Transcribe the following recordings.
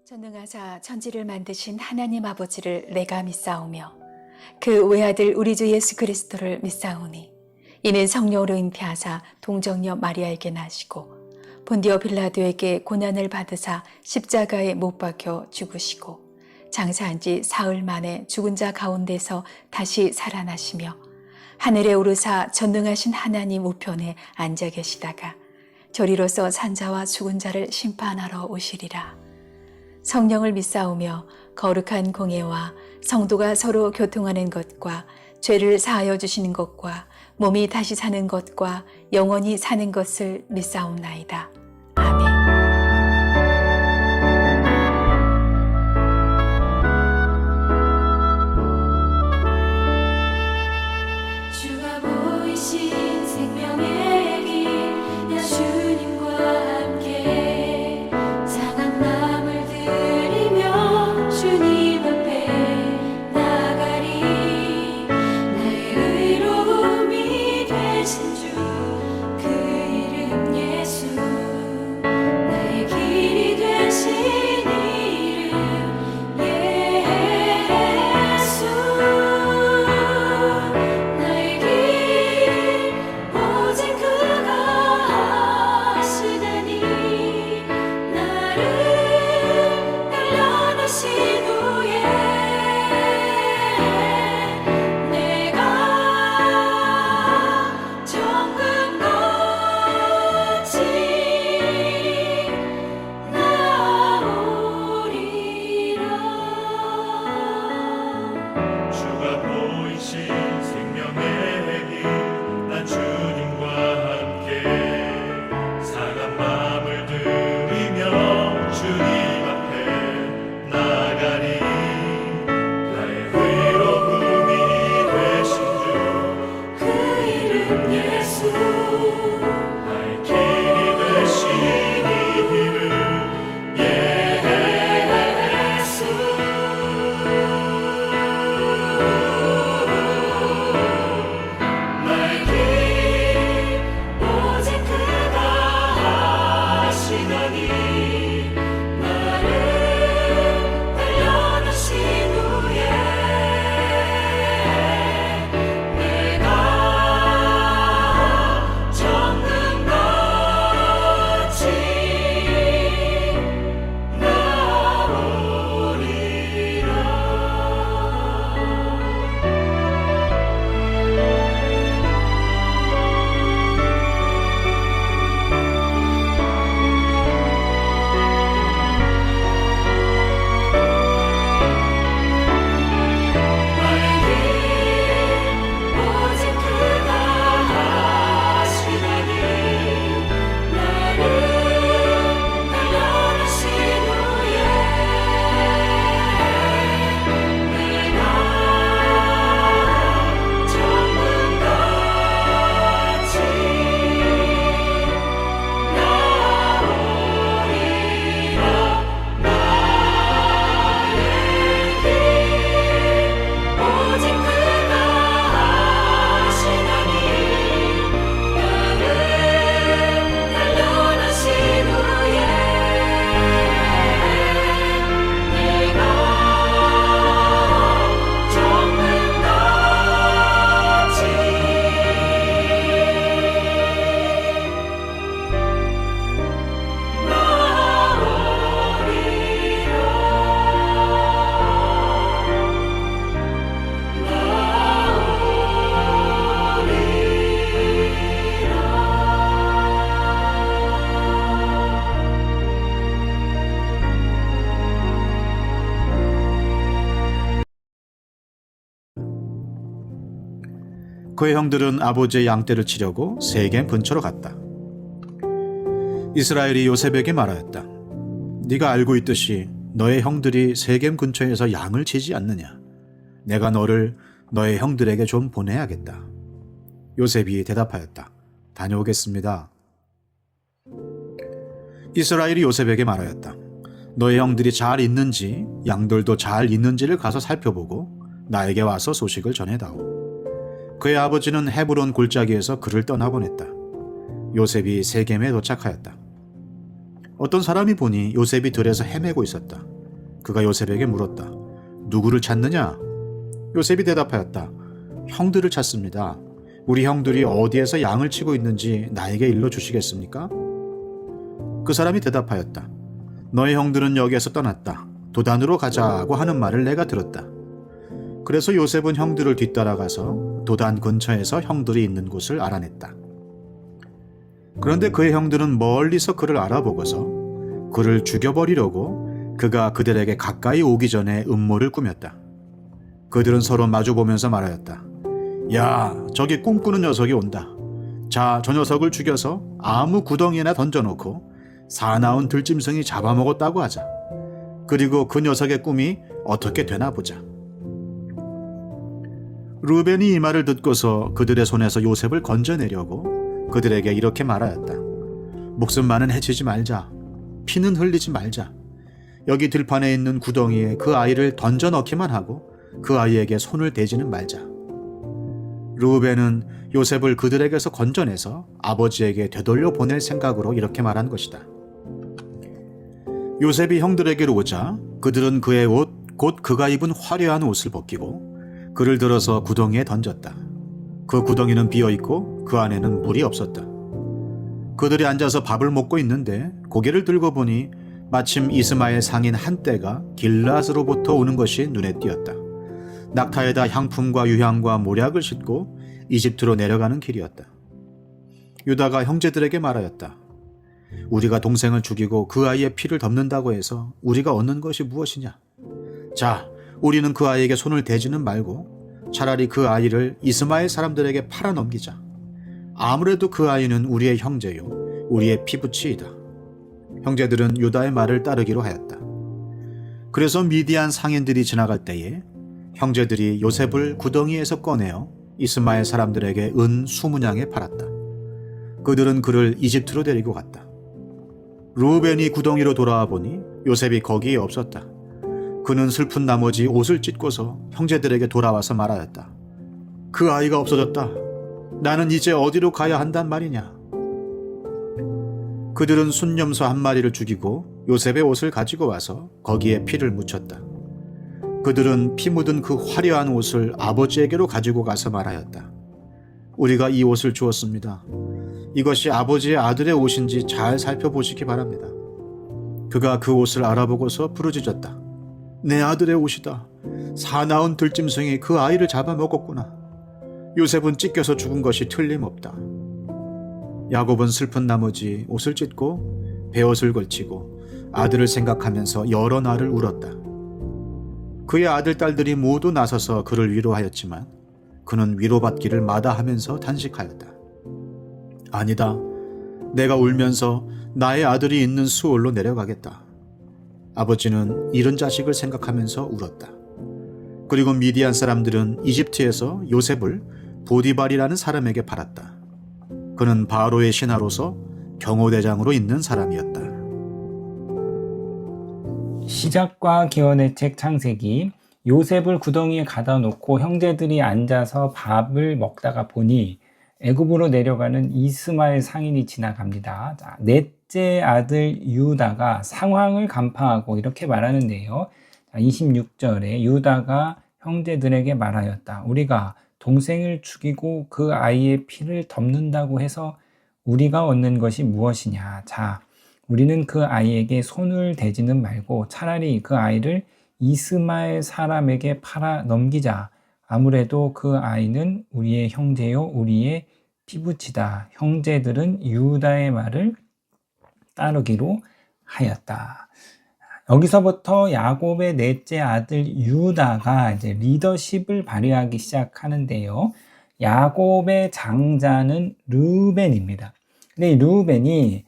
전능하사 천지를 만드신 하나님 아버지를 내가 믿사오며 그 외아들 우리 주 예수 그리스도를 믿사오니 이는 성령으로 잉태하사 동정녀 마리아에게 나시고 본디오 빌라도에게 고난을 받으사 십자가에 못 박혀 죽으시고 장사한 지 사흘 만에 죽은 자 가운데서 다시 살아나시며 하늘에 오르사 전능하신 하나님 우편에 앉아 계시다가 저리로서 산자와 죽은 자를 심판하러 오시리라. 성령을 믿사오며 거룩한 공예와 성도가 서로 교통하는 것과 죄를 사하여 주시는 것과 몸이 다시 사는 것과 영원히 사는 것을 믿사옵나이다. 아멘. 주가 보이신 생명의 길, 나 주님과 함께 상한 마음을 들이며 주님 앞에 나가리. 나의 의로움이 되신 주, 그 이름 예수. 나의 길이 되신 이름 예수. 나의 길 오직 그가 하시다니. 나를 단련하신 후에 내가 정금같이 나오리라. 주가 보이신 생명의 길, 난 주님과 함께 상한 마음을 들이며 주님 앞에 나가리. 나의 의로움이 되신 주, 그 이름 예수. 나의 길이 되신 이름 예수. 나의 길 오직 그가 하시다니. 나를 단련하신 후에 내가 정금같이 나의 길 오직 그가 하시다니. 나를 단련하신 후에 내가 정금같이 나오리라. 나의 길 오직 그가 하시다니. 나를 단련하신 후에 내가 그의 형들은 아버지의 양떼를 치려고 세겜 근처로 갔다. 이스라엘이 요셉에게 말하였다. 네가 알고 있듯이 너의 형들이 세겜 근처에서 양을 치지 않느냐. 내가 너를 너의 형들에게 좀 보내야겠다. 요셉이 대답하였다. 다녀오겠습니다. 이스라엘이 요셉에게 말하였다. 너의 형들이 잘 있는지 양들도 잘 있는지를 가서 살펴보고 나에게 와서 소식을 전해다오. 그의 아버지는 헤브론 골짜기에서 그를 떠나보냈다. 요셉이 세겜에 도착하였다. 어떤 사람이 보니 요셉이 들에서 헤매고 있었다. 그가 요셉에게 물었다. 누구를 찾느냐? 요셉이 대답하였다. 형들을 찾습니다. 우리 형들이 어디에서 양을 치고 있는지 나에게 일러 주시겠습니까? 그 사람이 대답하였다. 너의 형들은 여기에서 떠났다. 도단으로 가자고 하는 말을 내가 들었다. 그래서 요셉은 형들을 뒤따라가서 도단 근처에서 형들이 있는 곳을 알아냈다. 그런데 그의 형들은 멀리서 그를 알아보고서 그를 죽여버리려고 그가 그들에게 가까이 오기 전에 음모를 꾸몄다. 그들은 서로 마주보면서 말하였다. 야, 저기 꿈꾸는 녀석이 온다. 자, 저 녀석을 죽여서 아무 구덩이에나 던져놓고 사나운 들짐승이 잡아먹었다고 하자. 그리고 그 녀석의 꿈이 어떻게 되나 보자. 루벤이 이 말을 듣고서 그들의 손에서 요셉을 건져내려고 그들에게 이렇게 말하였다. 목숨만은 해치지 말자. 피는 흘리지 말자. 여기 들판에 있는 구덩이에 그 아이를 던져 넣기만 하고 그 아이에게 손을 대지는 말자. 루벤은 요셉을 그들에게서 건져내서 아버지에게 되돌려 보낼 생각으로 이렇게 말한 것이다. 요셉이 형들에게로 오자 그들은 그의 옷, 곧 그가 입은 화려한 옷을 벗기고 그를 들어서 구덩이에 던졌다. 그 구덩이는 비어있고 그 안에는 물이 없었다. 그들이 앉아서 밥을 먹고 있는데 고개를 들고 보니 마침 이스마엘 상인 한떼가 길앗으로부터 오는 것이 눈에 띄었다. 낙타에다 향품과 유향과 모략을 싣고 이집트로 내려가는 길이었다. 유다가 형제들에게 말하였다. 우리가 동생을 죽이고 그 아이의 피를 덮는다고 해서 우리가 얻는 것이 무엇이냐? 자, 우리는 그 아이에게 손을 대지는 말고 차라리 그 아이를 이스마엘 사람들에게 팔아 넘기자. 아무래도 그 아이는 우리의 형제요, 우리의 피부치이다. 형제들은 유다의 말을 따르기로 하였다. 그래서 미디안 상인들이 지나갈 때에 형제들이 요셉을 구덩이에서 꺼내어 이스마엘 사람들에게 은 20냥에 팔았다. 그들은 그를 이집트로 데리고 갔다. 루벤이 구덩이로 돌아와 보니 요셉이 거기에 없었다. 그는 슬픈 나머지 옷을 찢고서 형제들에게 돌아와서 말하였다. 그 아이가 없어졌다. 나는 이제 어디로 가야 한단 말이냐? 그들은 순념소 한 마리를 죽이고 요셉의 옷을 가지고 와서 거기에 피를 묻혔다. 그들은 피 묻은 그 화려한 옷을 아버지에게로 가지고 가서 말하였다. 우리가 이 옷을 주었습니다. 이것이 아버지의 아들의 옷인지 잘 살펴보시기 바랍니다. 그가 그 옷을 알아보고서 부르짖었다. 내 아들의 옷이다. 사나운 들짐승이 그 아이를 잡아먹었구나. 요셉은 찢겨서 죽은 것이 틀림없다. 야곱은 슬픈 나머지 옷을 찢고 베옷을 걸치고 아들을 생각하면서 여러 날을 울었다. 그의 아들 딸들이 모두 나서서 그를 위로하였지만 그는 위로받기를 마다하면서 단식하였다. 아니다. 내가 울면서 나의 아들이 있는 수월로 내려가겠다. 아버지는 잃은 자식을 생각하면서 울었다. 그리고 미디안 사람들은 이집트에서 요셉을 보디발이라는 사람에게 팔았다. 그는 바로의 신하로서 경호대장으로 있는 사람이었다. 시작과 기원의 책 창세기. 요셉을 구덩이에 가다 놓고 형제들이 앉아서 밥을 먹다가 보니 애굽으로 내려가는 이스마엘 상인이 지나갑니다. 자, 넷째 아들 유다가 상황을 간파하고 이렇게 말하는데요. 26절에 유다가 형제들에게 말하였다. 우리가 동생을 죽이고 그 아이의 피를 덮는다고 해서 우리가 얻는 것이 무엇이냐? 자, 우리는 그 아이에게 손을 대지는 말고 차라리 그 아이를 이스마엘 사람에게 팔아 넘기자. 아무래도 그 아이는 우리의 형제요, 우리의 피부치다. 형제들은 유다의 말을 따르기로 하였다. 여기서부터 야곱의 넷째 아들 유다가 이제 리더십을 발휘하기 시작하는데요. 야곱의 장자는 르우벤입니다. 근데 이 르우벤이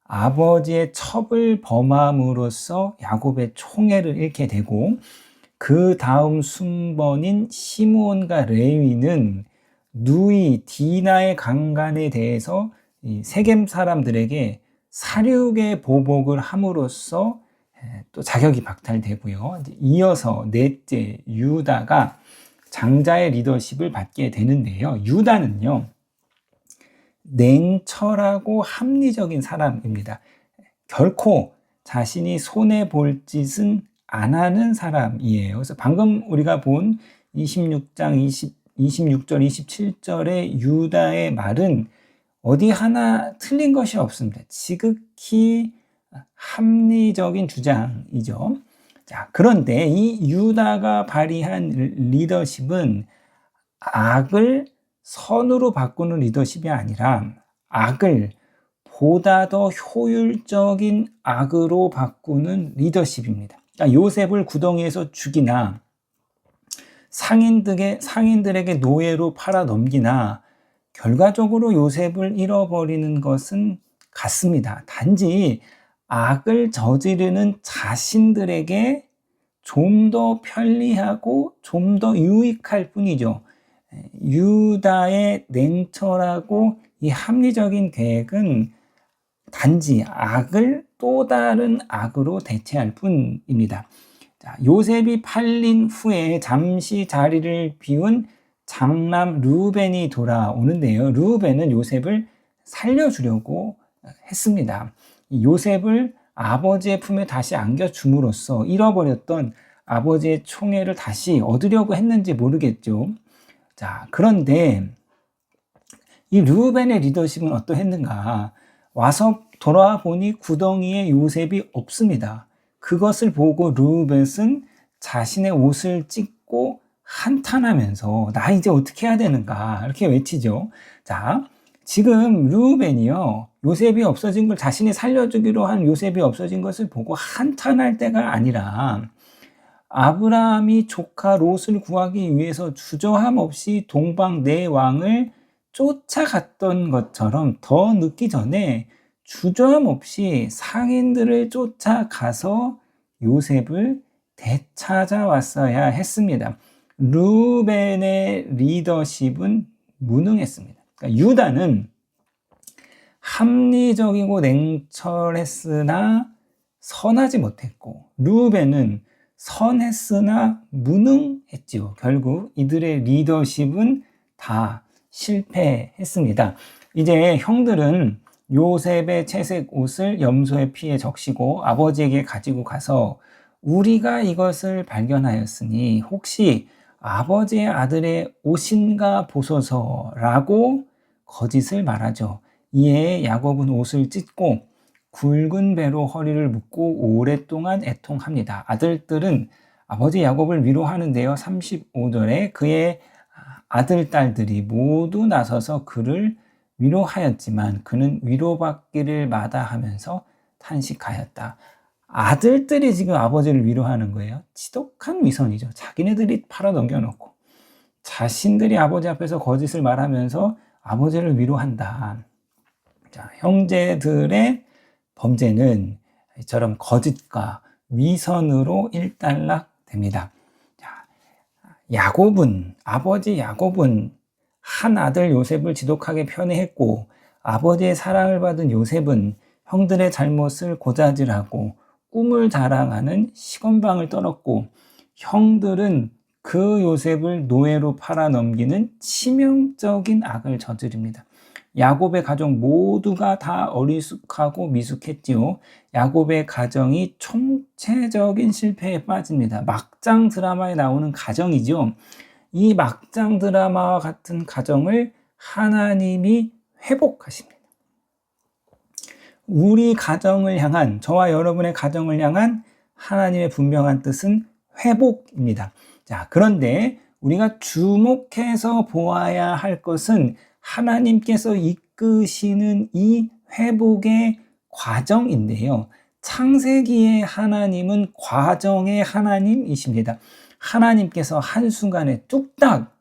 아버지의 첩을 범함으로써 야곱의 총애를 잃게 되고 그 다음 순번인 시므온과 레위는 누이 디나의 강간에 대해서 세겜 사람들에게 살육의 보복을 함으로써 또 자격이 박탈되고요. 이어서 넷째 유다가 장자의 리더십을 받게 되는데요. 유다는요, 냉철하고 합리적인 사람입니다. 결코 자신이 손해볼 짓은 안 하는 사람이에요. 그래서 방금 우리가 본 26장 26절, 27절의 유다의 말은 어디 하나 틀린 것이 없습니다. 지극히 합리적인 주장이죠. 자, 그런데 이 유다가 발휘한 리더십은 악을 선으로 바꾸는 리더십이 아니라 악을 보다 더 효율적인 악으로 바꾸는 리더십입니다. 그러니까 요셉을 구덩이에서 죽이나 상인들에게 노예로 팔아 넘기나 결과적으로 요셉을 잃어버리는 것은 같습니다. 단지 악을 저지르는 자신들에게 좀 더 편리하고 좀 더 유익할 뿐이죠. 유다의 냉철하고 이 합리적인 계획은 단지 악을 또 다른 악으로 대체할 뿐입니다. 자, 요셉이 팔린 후에 잠시 자리를 비운 장남 르우벤이 돌아오는데요. 르우벤은 요셉을 살려주려고 했습니다. 요셉을 아버지의 품에 다시 안겨줌으로써 잃어버렸던 아버지의 총애를 다시 얻으려고 했는지 모르겠죠. 자, 그런데 이 르우벤의 리더십은 어떠했는가? 와서 돌아와 보니 구덩이에 요셉이 없습니다. 그것을 보고 르우벤은 자신의 옷을 찢고 한탄하면서 나 이제 어떻게 해야 되는가 이렇게 외치죠. 자, 지금 르우벤이요, 요셉이 없어진 걸, 자신이 살려주기로 한 요셉이 없어진 것을 보고 한탄할 때가 아니라 아브라함이 조카 롯을 구하기 위해서 주저함 없이 동방 네 왕을 쫓아갔던 것처럼 더 늦기 전에 주저함 없이 상인들을 쫓아가서 요셉을 되찾아왔어야 했습니다. 르우벤의 리더십은 무능했습니다. 그러니까 유다는 합리적이고 냉철했으나 선하지 못했고, 르우벤은 선했으나 무능했지요. 결국 이들의 리더십은 다 실패했습니다. 이제 형들은 요셉의 채색 옷을 염소의 피에 적시고 아버지에게 가지고 가서 우리가 이것을 발견하였으니 혹시 아버지의 아들의 옷인가 보소서라고 거짓을 말하죠. 이에 야곱은 옷을 찢고 굵은 배로 허리를 묶고 오랫동안 애통합니다. 아들들은 아버지 야곱을 위로하는데요. 35절에 그의 아들, 딸들이 모두 나서서 그를 위로하였지만 그는 위로받기를 마다하면서 탄식하였다. 아들들이 지금 아버지를 위로하는 거예요. 지독한 위선이죠. 자기네들이 팔아 넘겨놓고 자신들이 아버지 앞에서 거짓을 말하면서 아버지를 위로한다. 자, 형제들의 범죄는 이처럼 거짓과 위선으로 일단락됩니다. 자, 아버지 야곱은 한 아들 요셉을 지독하게 편애했고, 아버지의 사랑을 받은 요셉은 형들의 잘못을 고자질하고 꿈을 자랑하는 시건방을 떨었고, 형들은 그 요셉을 노예로 팔아 넘기는 치명적인 악을 저지릅니다. 야곱의 가족 모두가 다 어리숙하고 미숙했지요. 야곱의 가정이 총체적인 실패에 빠집니다. 막장 드라마에 나오는 가정이죠. 이 막장 드라마와 같은 가정을 하나님이 회복하십니다. 우리 가정을 향한, 저와 여러분의 가정을 향한 하나님의 분명한 뜻은 회복입니다. 자, 그런데 우리가 주목해서 보아야 할 것은 하나님께서 이끄시는 이 회복의 과정인데요. 창세기의 하나님은 과정의 하나님이십니다. 하나님께서 한순간에 뚝딱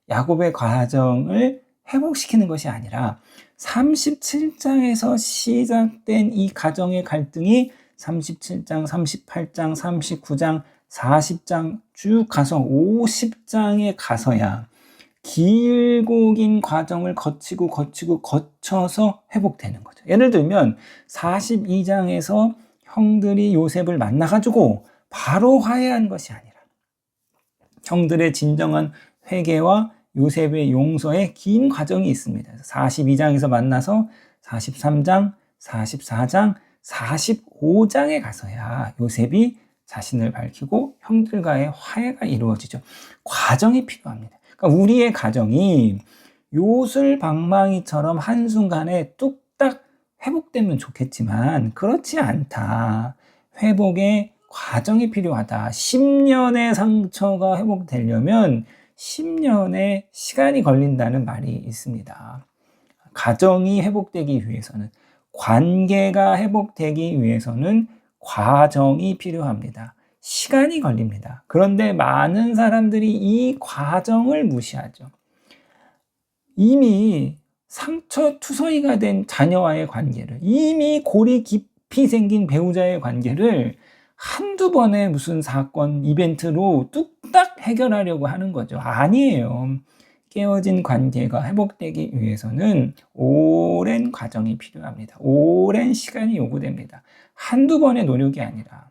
야곱의 과정을 회복시키는 것이 아니라 37장에서 시작된 이 가정의 갈등이 37장, 38장, 39장, 40장 쭉 가서 50장에 가서야 길고 긴 과정을 거쳐서 회복되는 거죠. 예를 들면 42장에서 형들이 요셉을 만나가지고 바로 화해한 것이 아니라 형들의 진정한 회개와 요셉의 용서에 긴 과정이 있습니다. 42장에서 만나서 43장, 44장, 45장에 가서야 요셉이 자신을 밝히고 형들과의 화해가 이루어지죠. 과정이 필요합니다. 그러니까 우리의 가정이 요술방망이처럼 한순간에 뚝딱 회복되면 좋겠지만 그렇지 않다. 회복의 과정이 필요하다. 10년의 상처가 회복되려면 10년의 시간이 걸린다는 말이 있습니다. 가정이 회복되기 위해서는, 관계가 회복되기 위해서는 과정이 필요합니다. 시간이 걸립니다. 그런데 많은 사람들이 이 과정을 무시하죠. 이미 상처투성이가 된 자녀와의 관계를, 이미 골이 깊이 생긴 배우자의 관계를 한두 번의 무슨 사건, 이벤트로 뚝딱 해결하려고 하는 거죠. 아니에요. 깨어진 관계가 회복되기 위해서는 오랜 과정이 필요합니다. 오랜 시간이 요구됩니다. 한두 번의 노력이 아니라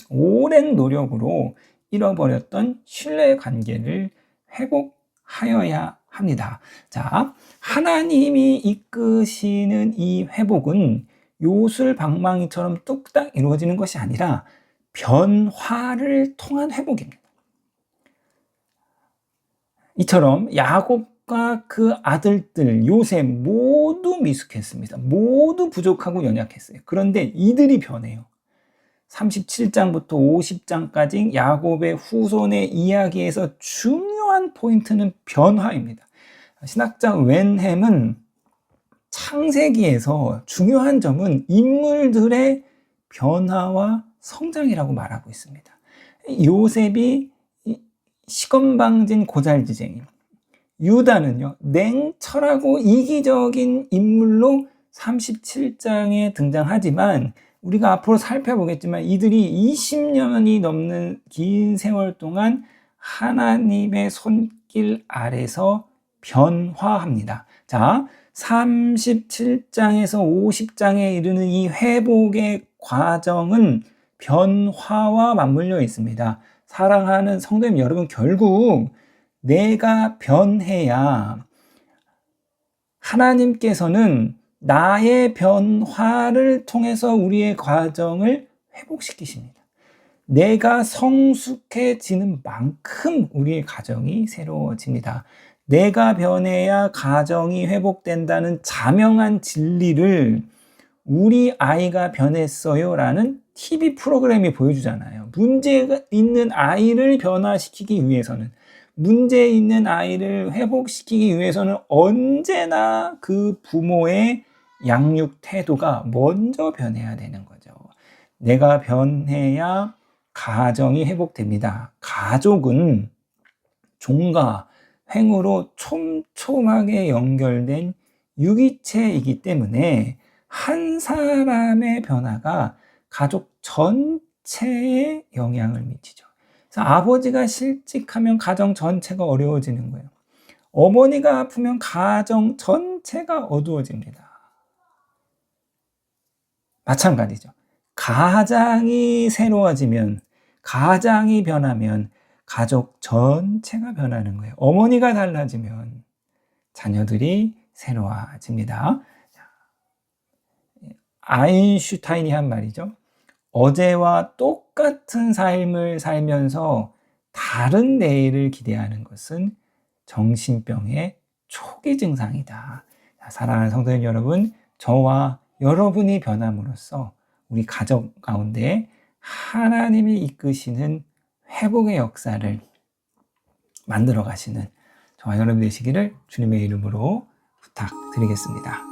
오랜 노력으로 잃어버렸던 신뢰 관계를 회복하여야 합니다. 자, 하나님이 이끄시는 이 회복은 요술방망이처럼 뚝딱 이루어지는 것이 아니라 변화를 통한 회복입니다. 이처럼 야곱과 그 아들들 요셉 모두 미숙했습니다. 모두 부족하고 연약했어요. 그런데 이들이 변해요. 37장부터 50장까지 야곱의 후손의 이야기에서 중요한 포인트는 변화입니다. 신학자 웬햄은 창세기에서 중요한 점은 인물들의 변화와 성장이라고 말하고 있습니다. 요셉이 시건방진 고잘지쟁이, 유다는요 냉철하고 이기적인 인물로 37장에 등장하지만 우리가 앞으로 살펴보겠지만 이들이 20년이 넘는 긴 세월 동안 하나님의 손길 아래서 변화합니다. 자, 37장에서 50장에 이르는 이 회복의 과정은 변화와 맞물려 있습니다. 사랑하는 성도님 여러분, 결국 내가 변해야 하나님께서는 나의 변화를 통해서 우리의 과정을 회복시키십니다. 내가 성숙해지는 만큼 우리의 가정이 새로워집니다. 내가 변해야 가정이 회복된다는 자명한 진리를 우리 아이가 변했어요 라는 TV 프로그램이 보여주잖아요. 문제 있는 아이를 변화시키기 위해서는, 문제 있는 아이를 회복시키기 위해서는 언제나 그 부모의 양육 태도가 먼저 변해야 되는 거죠. 내가 변해야 가정이 회복됩니다. 가족은 종과 횡으로 촘촘하게 연결된 유기체이기 때문에 한 사람의 변화가 가족 전체에 영향을 미치죠. 그래서 아버지가 실직하면 가정 전체가 어려워지는 거예요. 어머니가 아프면 가정 전체가 어두워집니다. 마찬가지죠. 가장이 새로워지면, 가장이 변하면 가족 전체가 변하는 거예요. 어머니가 달라지면 자녀들이 새로워집니다. 아인슈타인이 한 말이죠. 어제와 똑같은 삶을 살면서 다른 내일을 기대하는 것은 정신병의 초기 증상이다. 사랑하는 성도님 여러분, 저와 여러분이 변함으로써 우리 가족 가운데 하나님이 이끄시는 회복의 역사를 만들어 가시는 저와 여러분 되시기를 주님의 이름으로 부탁드리겠습니다.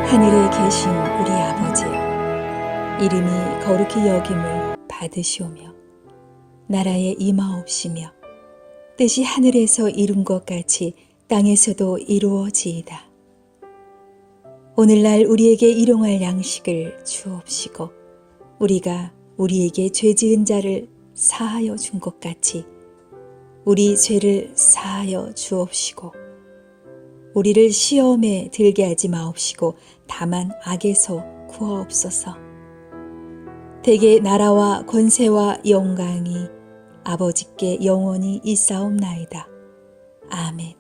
하늘에 계신 우리 아버지여, 이름이 거룩히 여김을 받으시오며 나라에 임하옵시며 뜻이 하늘에서 이룬 것 같이 땅에서도 이루어지이다. 오늘날 우리에게 일용할 양식을 주옵시고 우리가 우리에게 죄 지은 자를 사하여 준 것 같이 우리 죄를 사하여 주옵시고 우리를 시험에 들게 하지 마옵시고 다만 악에서 구하옵소서. 대개 나라와 권세와 영광이 아버지께 영원히 있사옵나이다. 아멘.